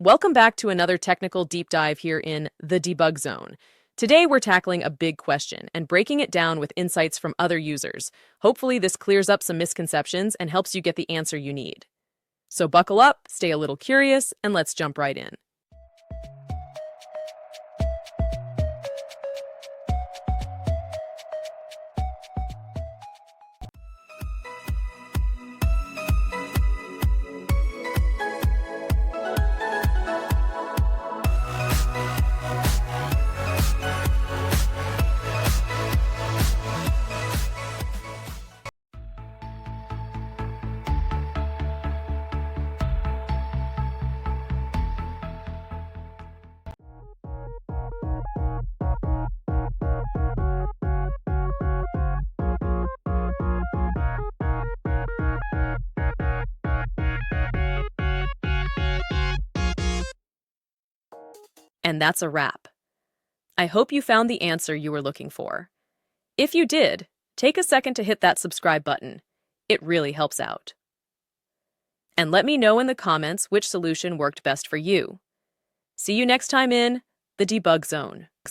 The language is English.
Welcome back to another technical deep dive here in the debug zone. Today we're tackling a big question and breaking it down with insights from other users. Hopefully this clears up some misconceptions and helps you get the answer you need. So buckle up, stay a little curious, and let's jump right in. And that's a wrap. I hope you found the answer you were looking for. If you did, take a second to hit that subscribe button. It really helps out. And let me know in the comments which solution worked best for you. See you next time in the debug zone.